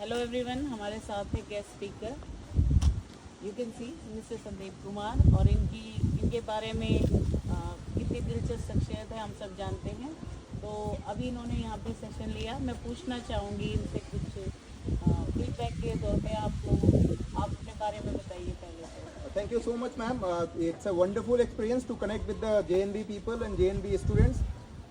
Hello everyone, हमारे साथ है guest speaker, you can see mister Sandeep Kumar, और इनके बारे में कितनी दिलचस्प शख्सियत है हम सब जानते हैं। तो अभी इन्होंने यहाँ पे सेशन लिया। मैं पूछना चाहूँगी इनसे कुछ फीडबैक के तौर पे आप अपने बारे में बताइए पहले तो। Thank you so much, ma'am. It's a wonderful experience to connect with the JNV people and JNV students.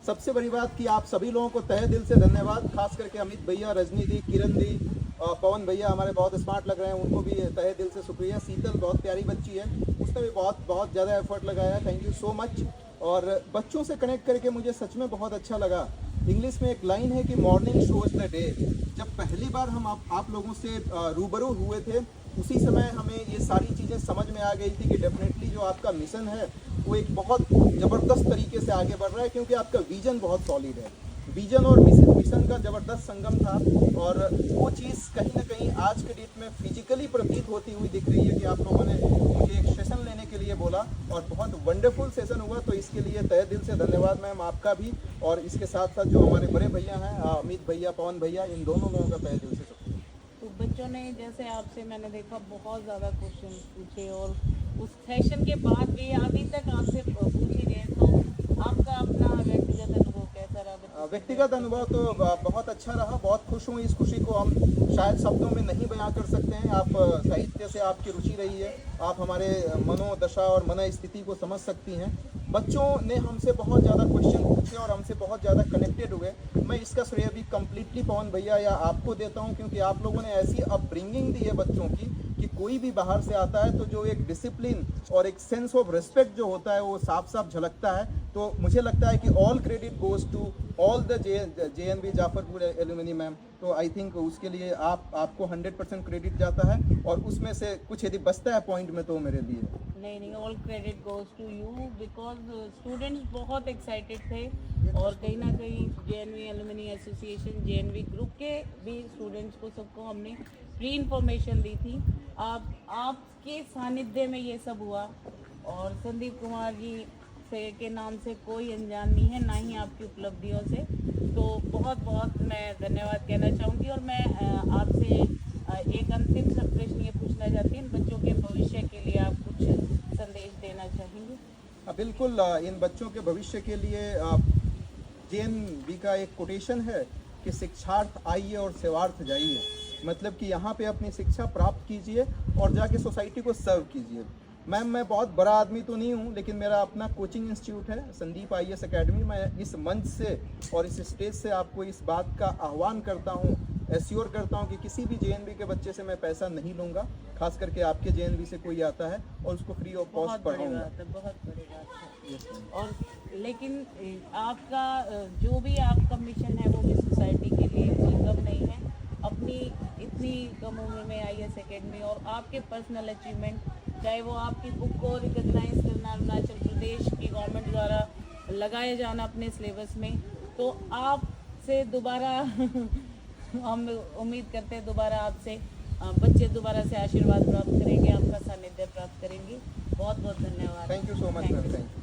सबसे बड़ी बात कि आप सभी लोगों को तहे दिल से धन्यवाद, खास करके अमित भैया, रजनी दी, किरण दी, पवन भैया हमारे बहुत स्मार्ट लग रहे हैं, उनको भी तहे दिल से शुक्रिया। शीतल बहुत प्यारी बच्ची है, उसने भी बहुत ज़्यादा एफर्ट लगाया, थैंक यू सो मच। और बच्चों से कनेक्ट करके मुझे सच में बहुत अच्छा लगा। इंग्लिश में एक लाइन है कि मॉर्निंग शोज द डे। जब पहली बार हम आप लोगों से रूबरू हुए थे, उसी समय हमें ये सारी चीज़ें समझ में आ गई थी कि डेफिनेटली जो आपका मिशन है वो एक बहुत ज़बरदस्त तरीके से आगे बढ़ रहा है, क्योंकि आपका विजन बहुत सॉलिड है। विजन और मिशन का ज़बरदस्त संगम था, और वो चीज़ कहीं ना कहीं आज के डेट में फिजिकली प्रतीत होती हुई दिख रही है कि आप लोगों ने मुझे एक सेशन लेने के लिए बोला और बहुत वंडरफुल सेशन हुआ। तो इसके लिए तहे दिल से धन्यवाद मैम आपका भी, और इसके साथ साथ जो हमारे बड़े भैया हैं अमित भैया, पवन भैया, इन दोनों लोगों का तहे दिल से शुक्रिया। तो बच्चों ने जैसे आपसे मैंने देखा बहुत ज़्यादा क्वेश्चन पूछे, और उस सेशन के बाद भी अभी तक आपसे पूछ ही रहे, तो आपका अपना व्यक्तिगत अनुभव कैसा रहा? व्यक्तिगत अनुभव तो बहुत अच्छा रहा, बहुत खुश हूँ। इस खुशी को हम शायद शब्दों में नहीं बयां कर सकते हैं। आप साहित्य से आपकी रुचि रही है, आप हमारे मनोदशा और मन स्थिति को समझ सकती हैं। बच्चों ने हमसे बहुत ज़्यादा क्वेश्चन पूछे और हमसे बहुत ज़्यादा कनेक्टेड हुए। मैं इसका श्रेय भी कम्प्लीटली पवन भैया या आपको देता हूँ, क्योंकि आप लोगों ने ऐसी अपब्रिंगिंग दी है बच्चों की कि कोई भी बाहर से आता है तो जो एक डिसिप्लिन और एक सेंस ऑफ रिस्पेक्ट जो होता है वो साफ साफ झलकता है। तो मुझे लगता है कि all credit goes to all the JNV Jafarpur alumni ma'am. तो आई थिंक उसके लिए आपको 100% क्रेडिट जाता है, और उसमें से कुछ यदि बचता है पॉइंट में तो मेरे लिए नहीं, all credit goes to you, because students बहुत एक्साइटेड थे, और कहीं ना कहीं JNV alumni association, JNV group के भी स्टूडेंट्स को सबको हमने फ्री इंफॉर्मेशन दी थी। आपके सानिध्य में ये सब हुआ, और संदीप कुमार जी के नाम से कोई अनजान नहीं है, ना ही आपकी उपलब्धियों से। तो बहुत बहुत मैं धन्यवाद कहना चाहूँगी, और मैं आपसे एक अंतिम सा प्रश्न ये पूछना चाहती हूँ, बच्चों के भविष्य के लिए आप कुछ संदेश देना चाहेंगे? बिल्कुल। इन बच्चों के भविष्य के लिए JNV का एक कोटेशन है कि शिक्षार्थ आइए और सेवार्थ जाइए। मतलब कि यहाँ पे अपनी शिक्षा प्राप्त कीजिए और जाके सोसाइटी को सर्व कीजिए। मैम, मैं बहुत बड़ा आदमी तो नहीं हूँ, लेकिन मेरा अपना कोचिंग इंस्टीट्यूट है, संदीप IAS अकेडमी। मैं इस मंच से और इस स्टेज से आपको इस बात का आह्वान करता हूँ, एश्योर करता हूँ कि किसी भी JNV के बच्चे से मैं पैसा नहीं लूँगा। खास करके आपके JNV से कोई आता है और उसको फ्री ऑफ कॉस्ट पढ़ाऊँगा। बहुत बड़ी बात है। और लेकिन आपका जो भी आपका मिशन है वो भी सोसाइटी के लिए कोई कम नहीं है। अपनी इतनी कम उम्र में IAS अकेडमी और आपके पर्सनल अचीवमेंट, चाहे वो आपकी बुक को रिकग्नाइज करना अरुणाचल प्रदेश की गवर्नमेंट द्वारा लगाया जाना अपने सिलेबस में, तो आपसे दोबारा हम उम्मीद करते हैं दोबारा आपसे बच्चे दोबारा से आशीर्वाद प्राप्त करेंगे, आपका सानिध्य प्राप्त करेंगे। बहुत बहुत धन्यवाद। Thank you so much ma'am. Thank you.